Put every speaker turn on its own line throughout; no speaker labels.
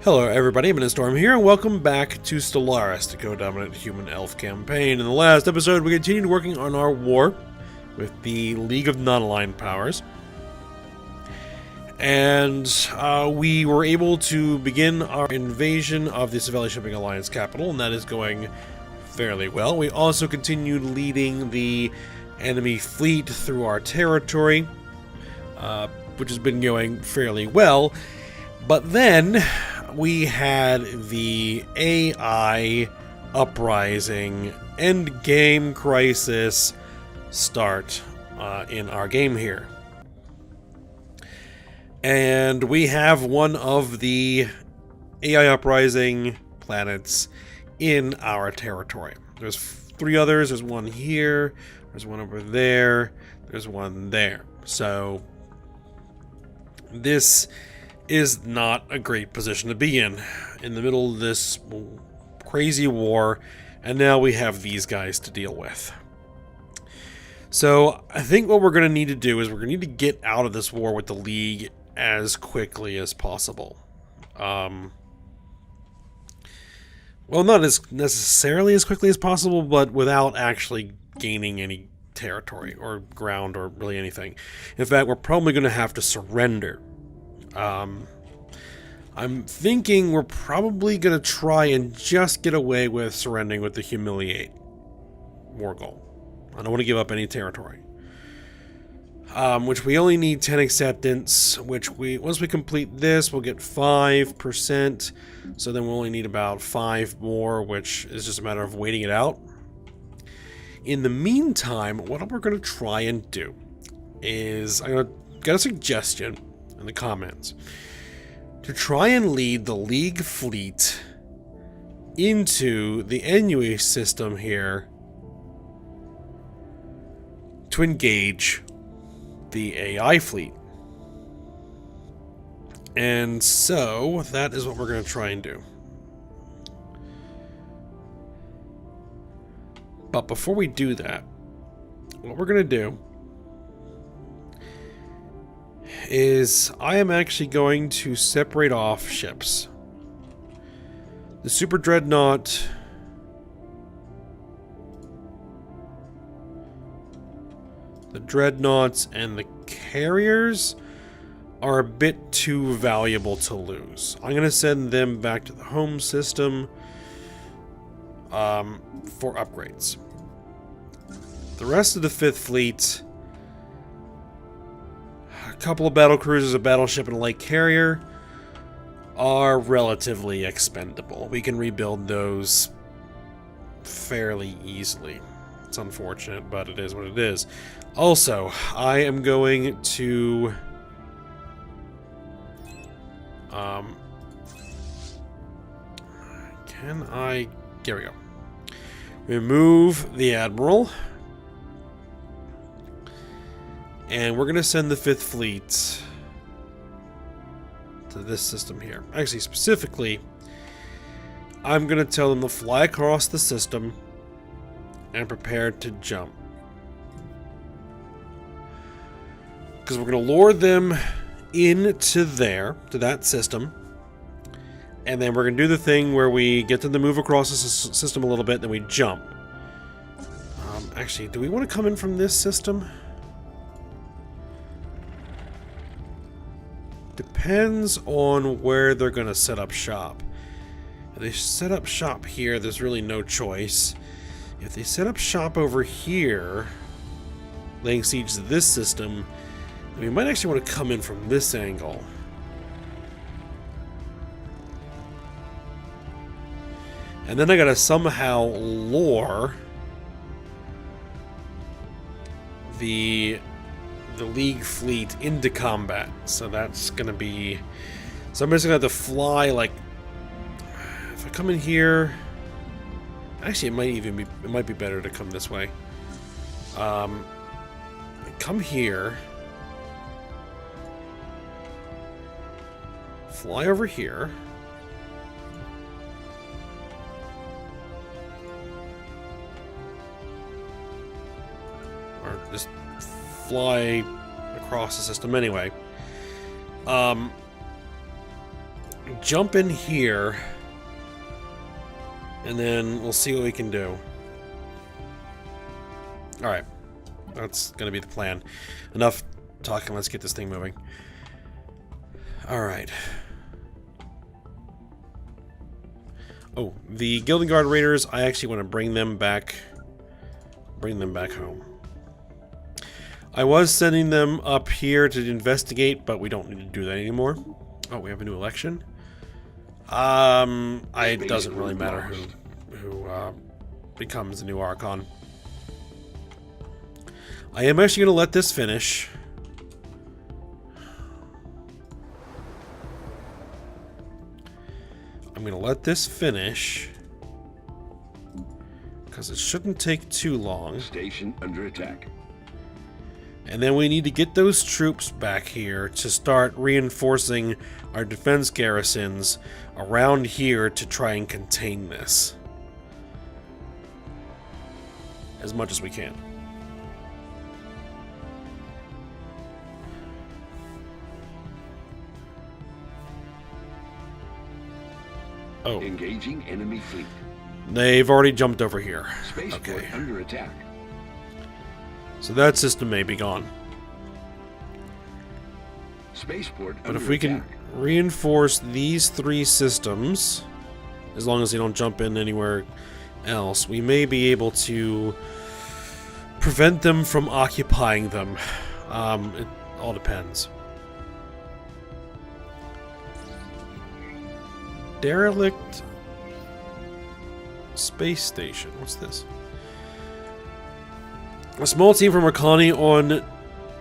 Hello everybody, Storm here, and welcome back to Stellaris, the co-dominant human-elf campaign. In the last episode, we continued working on our war with the League of Non-Aligned Powers. And we were able to begin our invasion of the Silfae Shipping Alliance capital, and that is going fairly well. We also continued leading the enemy fleet through our territory, which has been going fairly well. But then we had the AI uprising endgame crisis start in our game here. And we have one of the AI uprising planets in our territory. There's 3 others. There's one here, there's one over there, there's one there. So this is not a great position to be in the middle of this crazy war, and now we have these guys to deal with. So I think what we're going to need to do is we're going to need to get out of this war with the League as quickly as possible. Well, not as necessarily as quickly as possible, but without actually gaining any territory or ground or really anything. In fact, we're probably going to have to surrender. I'm thinking we're probably going to try and just get away with surrendering with the Humiliate war goal. I don't want to give up any territory. Which we only need 10 acceptance, which once we complete this, we'll get 5%. So then we'll only need about 5 more, which is just a matter of waiting it out. In the meantime, what we're going to try and do is, I got a suggestion in the comments to try and lead the League fleet into the NUE system here to engage the AI fleet. And so that is what we're going to try and do. But before we do that, what we're going to do is I am actually going to separate off ships. The Super Dreadnought, the Dreadnoughts, and the Carriers are a bit too valuable to lose. I'm going to send them back to the home system for upgrades. The rest of the 5th Fleet, a couple of battle cruisers, a battleship, and a light carrier, are relatively expendable. We can rebuild those fairly easily. It's unfortunate, but it is what it is. Also, I am going to here we go. Remove the Admiral. And we're going to send the 5th Fleet to this system here. Actually, specifically, I'm going to tell them to fly across the system and prepare to jump. Because we're going to lure them into to that system. And then we're going to do the thing where we get them to move across the system a little bit, then we jump. Actually, do we want to come in from this system? Depends on where they're going to set up shop. If they set up shop here, there's really no choice. If they set up shop over here, laying siege to this system, then we might actually want to come in from this angle. And then I gotta somehow lure the League fleet into combat. So that's gonna be... So I'm just gonna have to fly, like... If I come in here... Actually, it might be better to come this way. Come here. Fly over here. Or just fly across the system anyway. jump in here, and then we'll see what we can do. Alright. That's gonna be the plan. Enough talking, let's get this thing moving. Alright. Oh, the Guilding Guard Raiders, I actually want to bring them back home. I was sending them up here to investigate, but we don't need to do that anymore. Oh, we have a new election? It doesn't really matter who becomes the new Archon. I am actually going to let this finish. I'm going to let this finish because it shouldn't take too long.
Station under attack.
And then we need to get those troops back here to start reinforcing our defense garrisons around here to try and contain this as much as we can. Oh.
Engaging enemy fleet.
They've already jumped over here.
Spaceport under attack.
So that system may be gone.
Spaceport
but if we can reinforce these 3 systems, as long as they don't jump in anywhere else, we may be able to prevent them from occupying them. It all depends. Derelict space station. What's this? A small team from a colony on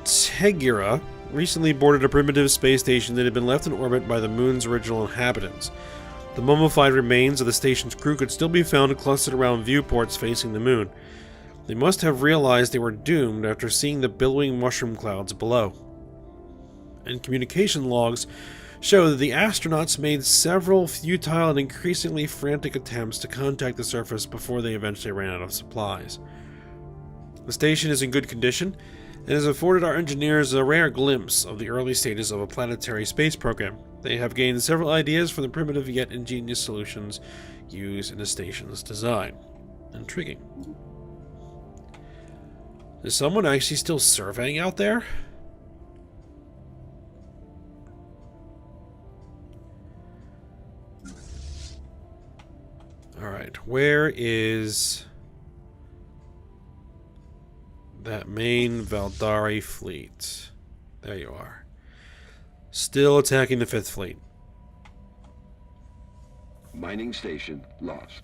Tegura recently boarded a primitive space station that had been left in orbit by the moon's original inhabitants. The mummified remains of the station's crew could still be found clustered around viewports facing the moon. They must have realized they were doomed after seeing the billowing mushroom clouds below. And communication logs show that the astronauts made several futile and increasingly frantic attempts to contact the surface before they eventually ran out of supplies. The station is in good condition and has afforded our engineers a rare glimpse of the early stages of a planetary space program. They have gained several ideas for the primitive yet ingenious solutions used in the station's design. Intriguing. Is someone actually still surveying out there? Alright, where is that main Valdari fleet? There you are. Still attacking the 5th fleet.
Mining station lost.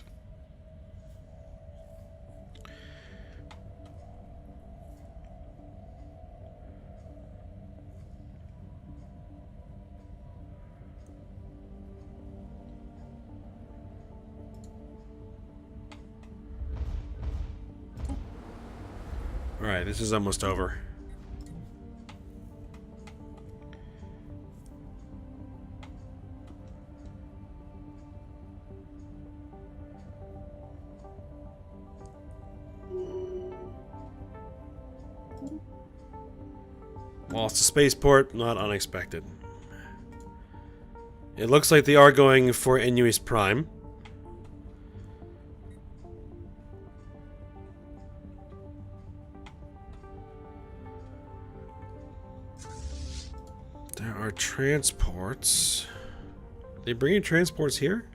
Alright, this is almost over. Lost the spaceport, not unexpected. It looks like they are going for Inuis Prime. There are transports. They bringing transports here?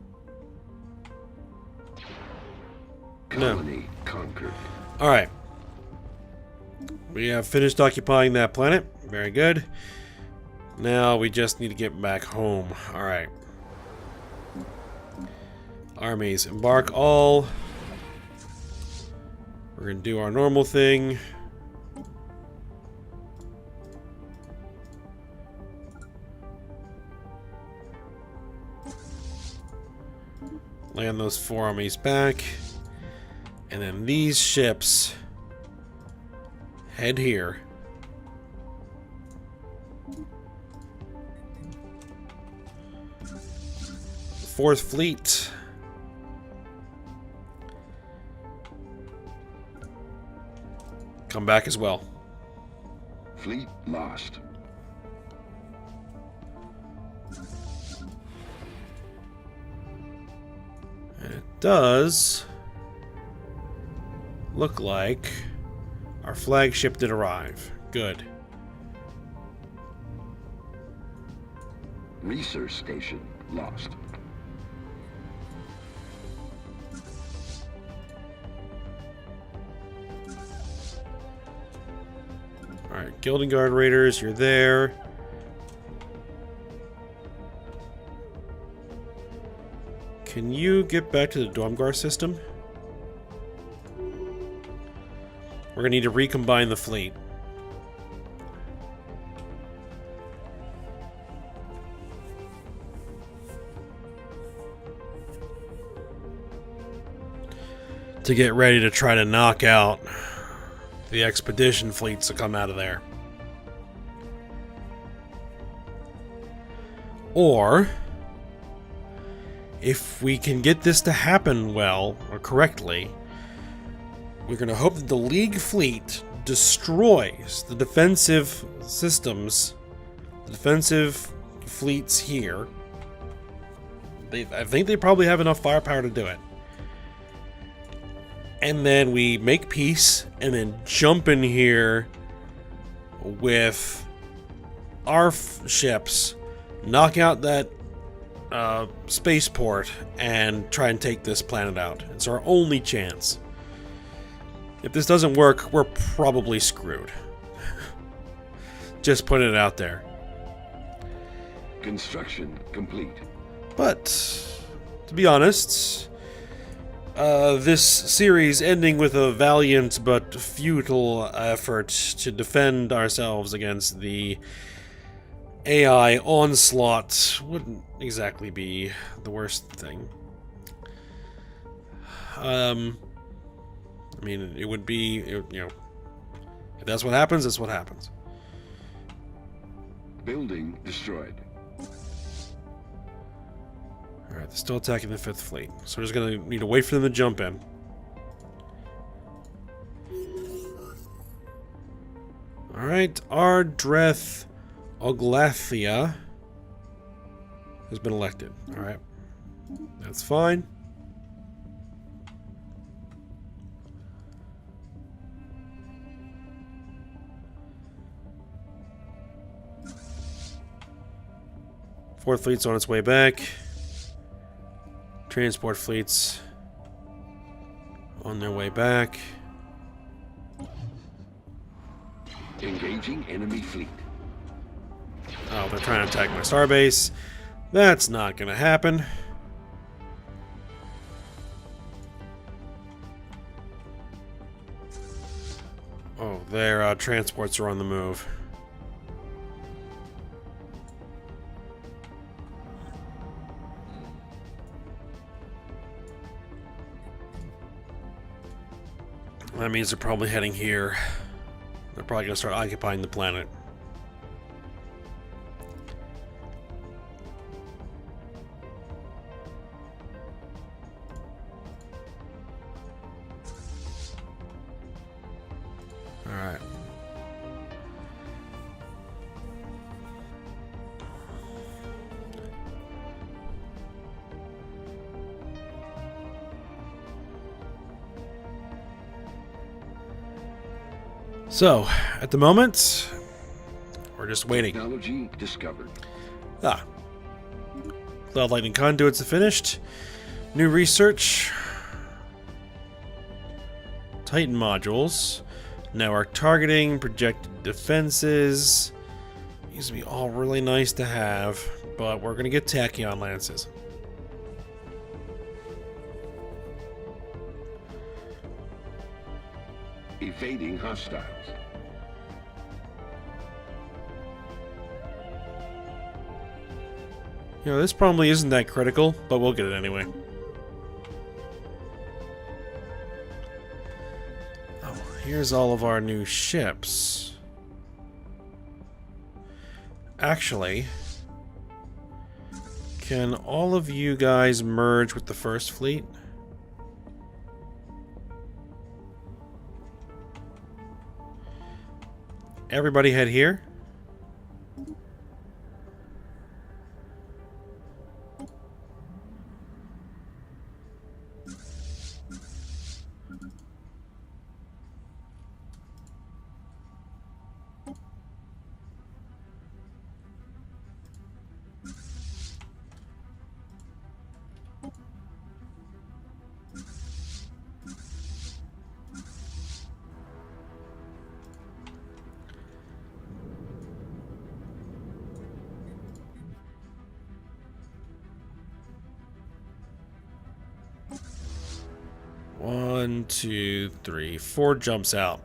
Colony conquered.
Alright. We have finished occupying that planet. Very good. Now we just need to get back home. Alright. Armies, embark all. We're going to do our normal thing. Land those 4 armies back. And then these ships head here. The 4th Fleet. Come back as well.
Fleet lost.
It does look like our flagship did arrive. Good.
Research station lost.
Alright, Guilding Guard Raiders, you're there. Can you get back to the Domgar system? We're gonna need to recombine the fleet. To get ready to try to knock out the expedition fleets that come out of there. Or, if we can get this to happen well, or correctly, we're going to hope that the League fleet destroys the defensive systems, the defensive fleets here. I think they probably have enough firepower to do it. And then we make peace, and then jump in here with our ships, knock out that spaceport, and try and take this planet out. It's our only chance. If this doesn't work, we're probably screwed. Just putting it out there.
Construction complete.
But, to be honest, this series ending with a valiant but futile effort to defend ourselves against the AI onslaught wouldn't exactly be the worst thing. I mean, it would be, you know, if that's what happens, that's what happens.
Building destroyed.
Alright, they're still attacking the 5th Fleet, so we're just gonna need to wait for them to jump in. Alright, Ardreth Oglathia has been elected. Alright, that's fine. Fourth Fleet's on its way back. Transport fleets on their way back.
Engaging enemy fleet.
Oh, they're trying to attack my starbase. That's not gonna happen. Oh, their transports are on the move. That means they're probably heading here. They're probably going to start occupying the planet. Alright. So, at the moment, we're just waiting.
Technology discovered.
Ah. Cloud Lightning Conduits are finished. New research. Titan modules. Now our targeting, projected defenses. These would be all really nice to have, but we're going to get Tachyon Lances.
Evading hostiles.
You know, this probably isn't that critical, but we'll get it anyway. Oh, here's all of our new ships. Actually, can all of you guys merge with the 1st Fleet? Everybody head here. 1, 2, 3, 4 jumps out.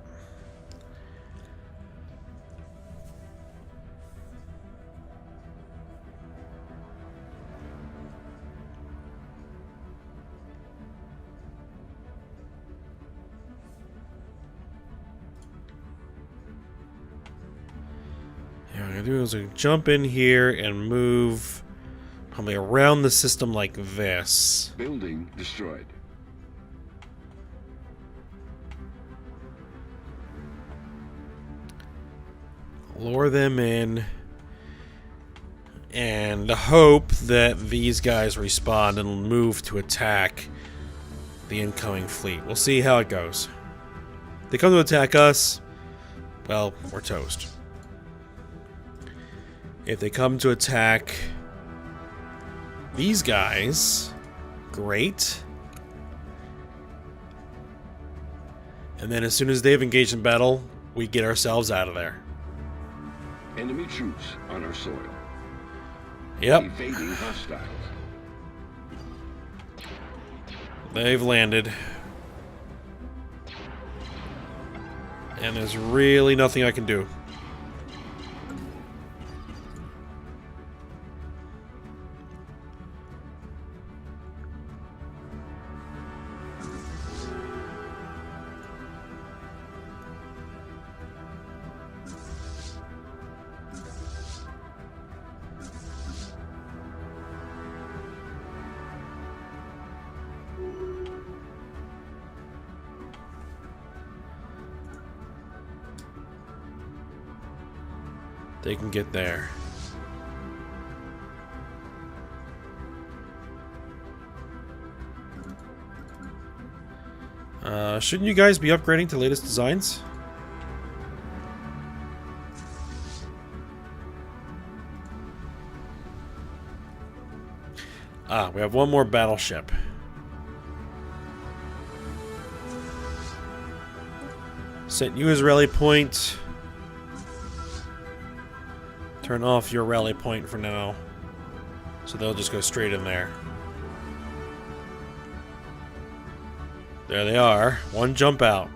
Yeah, what I'm gonna do is jump in here and move probably around the system like this.
Building destroyed.
Lure them in and hope that these guys respond and move to attack the incoming fleet. We'll see how it goes. If they come to attack us, well, we're toast. If they come to attack these guys, great. And then as soon as they've engaged in battle, we get ourselves out of there.
Enemy troops on our soil.
Yep,
Evading hostiles.
they've landed. And there's really nothing I can do. They can get there. Shouldn't you guys be upgrading to latest designs? Ah, we have one more battleship. Set you as rally point. Turn off your rally point for now. So they'll just go straight in there. There they are. One jump out.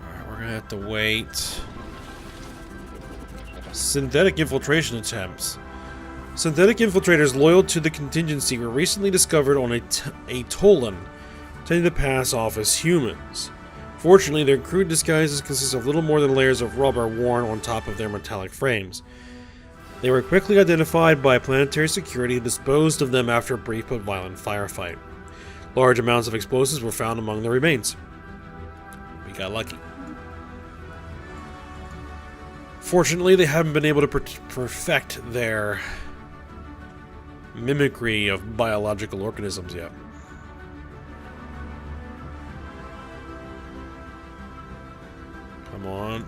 Alright, we're gonna have to wait. Synthetic infiltration attempts. Synthetic infiltrators loyal to the contingency were recently discovered on a Tolan, tending to pass off as humans. Fortunately, their crude disguises consist of little more than layers of rubber worn on top of their metallic frames. They were quickly identified by planetary security and disposed of them after a brief but violent firefight. Large amounts of explosives were found among the remains. We got lucky. Fortunately, they haven't been able to perfect their mimicry of biological organisms yet. Come on.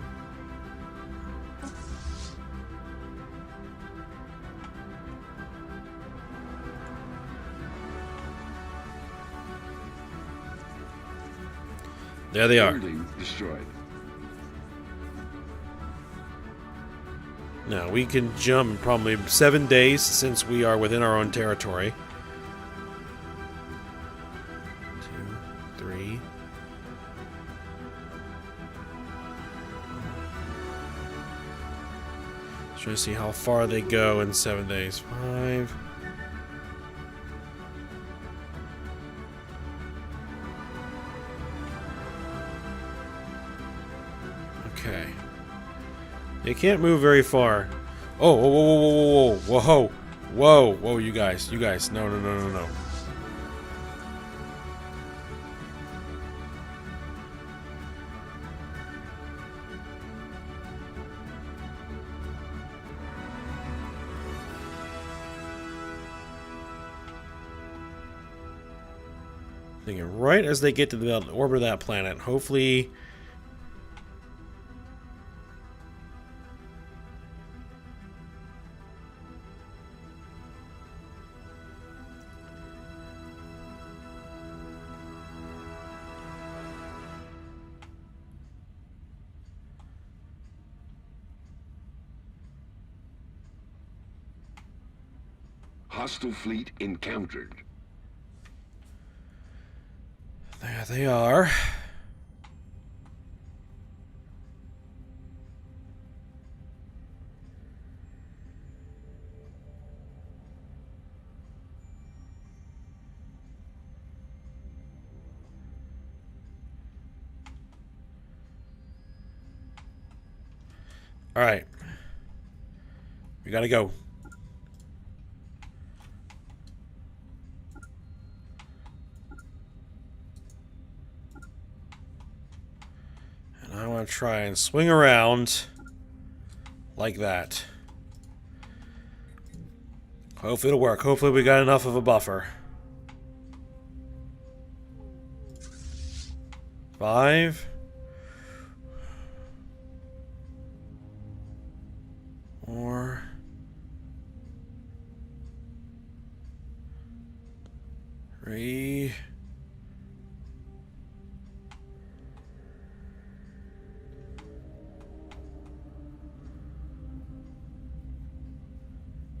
There they are.
Building destroyed.
Now, we can jump in probably 7 days since we are within our own territory. 2, 3. Trying to see how far they go in 7 days. 5. Okay. They can't move very far. Oh, whoa, whoa, whoa, whoa, whoa, whoa, whoa, whoa, you guys, no, no, no, no, no. Thinking right as they get to the orbit of that planet, hopefully.
Hostile fleet encountered.
There they are. All right. We gotta go. And I want to try and swing around like that. Hopefully it'll work. Hopefully we got enough of a buffer. 5. 4. 3.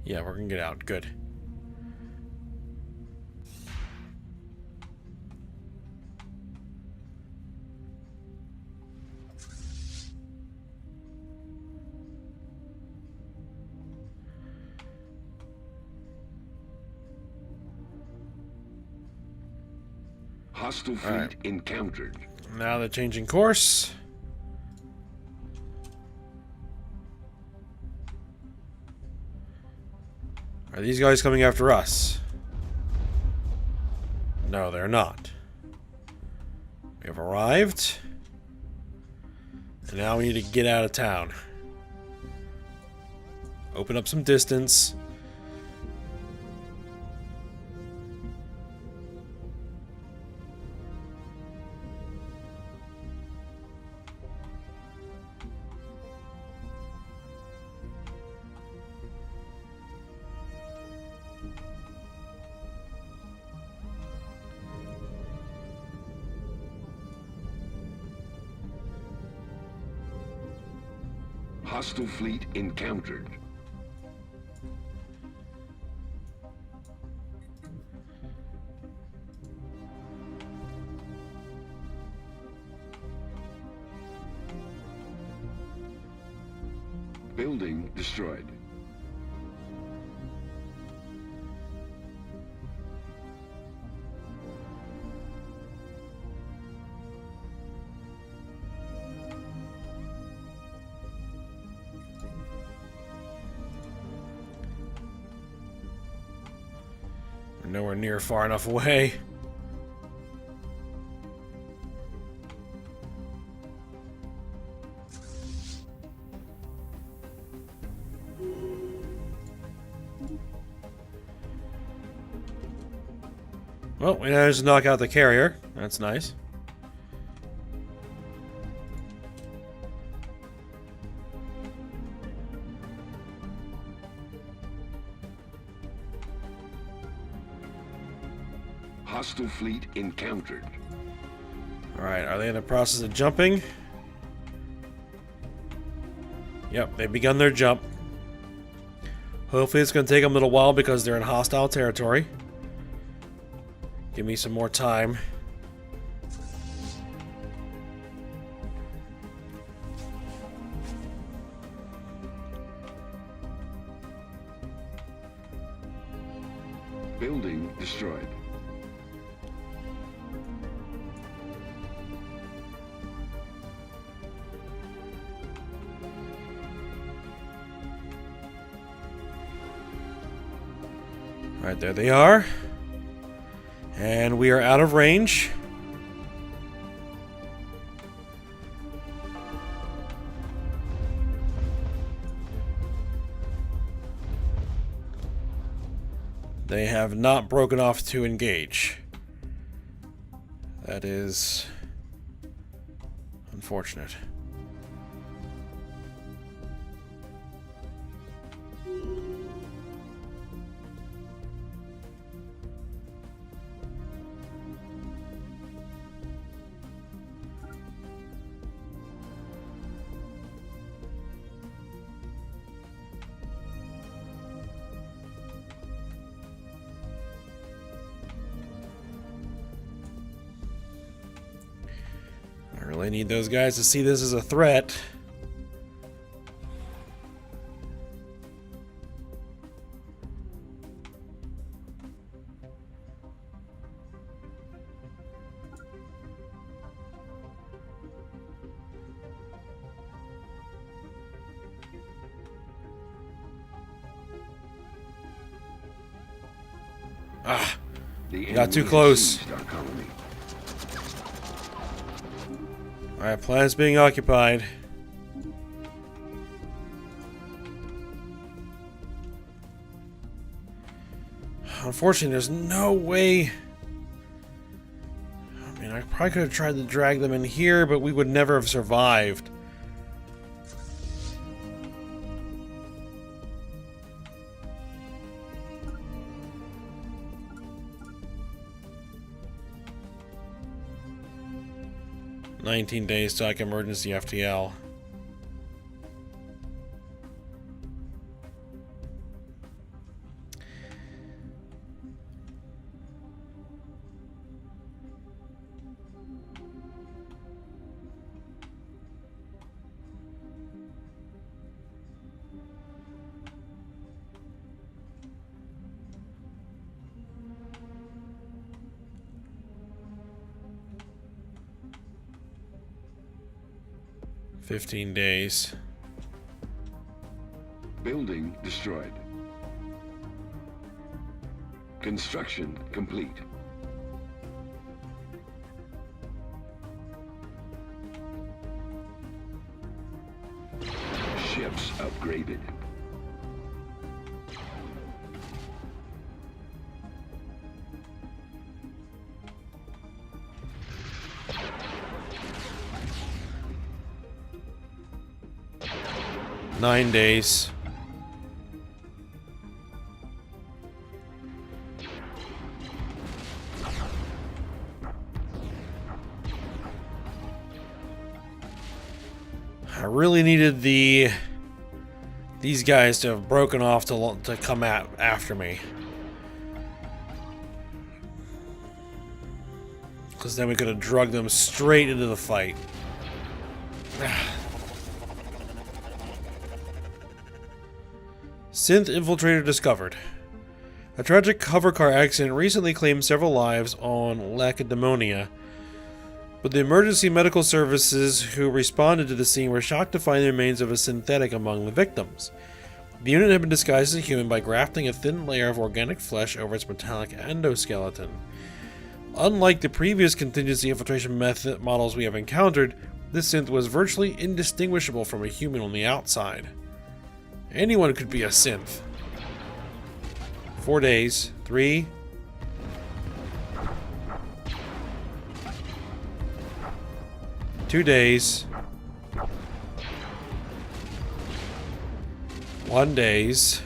Yeah, we're gonna get out. Good.
Hostile fleet
right.
encountered.
Now they're changing course. Are these guys coming after us? No, they're not. We have arrived. And now we need to get out of town. Open up some distance.
Hostile fleet encountered. Building destroyed.
We're nowhere near far enough away. Well, we managed to knock out the carrier. That's nice.
Hostile fleet encountered.
Alright, are they in the process of jumping? Yep, they've begun their jump. Hopefully it's going to take them a little while because they're in hostile territory. Give me some more time.
Building destroyed.
Alright, there they are. And we are out of range. They have not broken off to engage. That is unfortunate. Really need those guys to see this as a threat. Ah, got too close. Alright, planet's being occupied. Unfortunately, there's no way. I mean, I probably could have tried to drag them in here, but we would never have survived. "19 days to emergency FTL." "15 days.
Building destroyed. Construction complete. Ships upgraded.
"9 days. I really needed these guys to have broken off to come after me. Because then we could have drugged them straight into the fight. Synth infiltrator discovered. A tragic hovercar accident recently claimed several lives on Lacedaemon, but the emergency medical services who responded to the scene were shocked to find the remains of a synthetic among the victims. The unit had been disguised as a human by grafting a thin layer of organic flesh over its metallic endoskeleton. Unlike the previous contingency infiltration method models we have encountered, this synth was virtually indistinguishable from a human on the outside. Anyone could be a synth. 4 days. 3. "2 days. 1 days.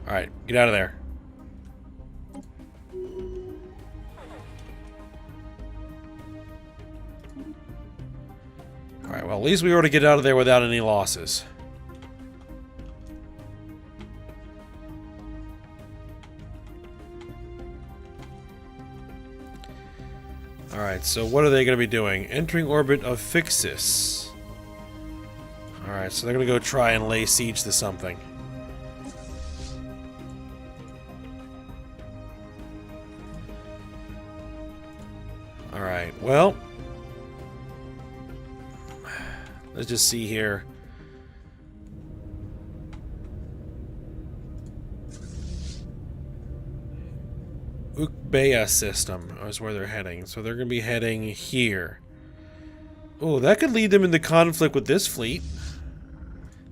Alright, get out of there. Alright, well, at least we were to get out of there without any losses. Alright, so what are they going to be doing? Entering orbit of Fixus. Alright, so they're going to go try and lay siege to something. Alright, well, let's just see here. Utopia system is where they're heading. So they're going to be heading here. Oh, that could lead them into conflict with this fleet.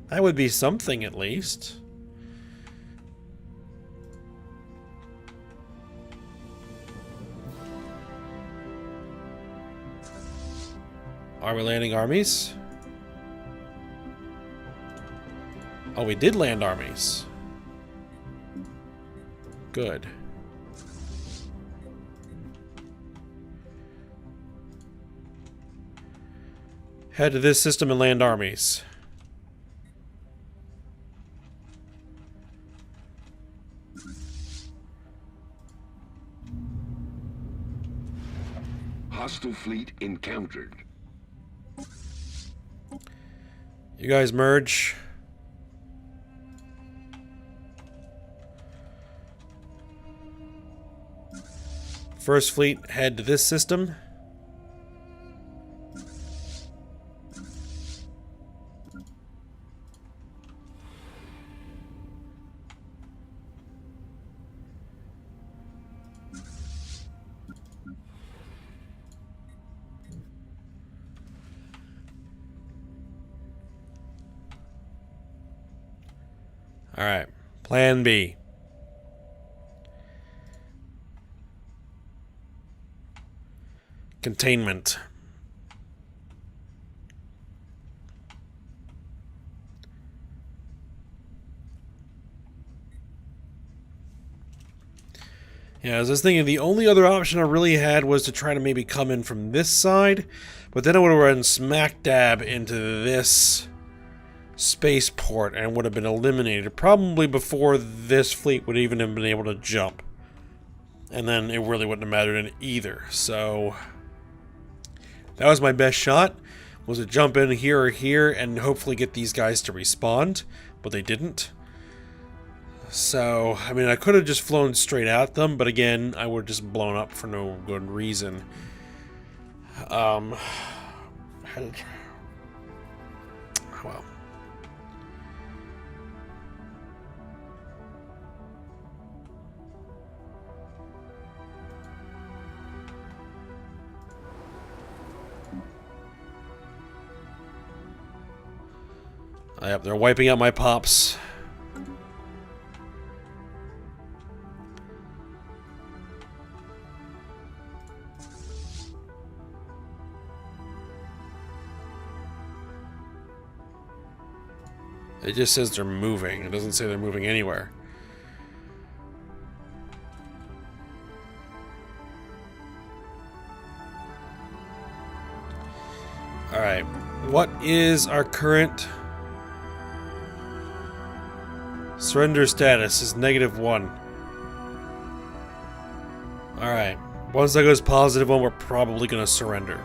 That would be something at least. Are we landing armies? Oh, we did land armies. Good. Head to this system and land armies.
Hostile fleet encountered.
You guys merge. First fleet, head to this system. All right, plan B. Containment. Yeah, I was just thinking the only other option I really had was to try to maybe come in from this side, but then I would have run smack dab into this spaceport and would have been eliminated probably before this fleet would even have been able to jump, and then it really wouldn't have mattered in either. So that was my best shot, was to jump in here or here and hopefully get these guys to respond, but they didn't. So I mean, I could have just flown straight at them, but again, I would have just blown up for no good reason. Well, yep, they're wiping out my pops. It just says they're moving. It doesn't say they're moving anywhere. Alright, what is our current surrender status? Is -1. Alright, once that goes +1, we're probably going to surrender.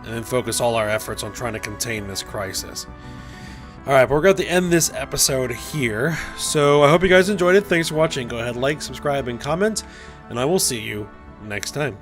And then focus all our efforts on trying to contain this crisis. Alright, but we're going to end this episode here. So I hope you guys enjoyed it. Thanks for watching. Go ahead, like, subscribe, and comment. And I will see you next time.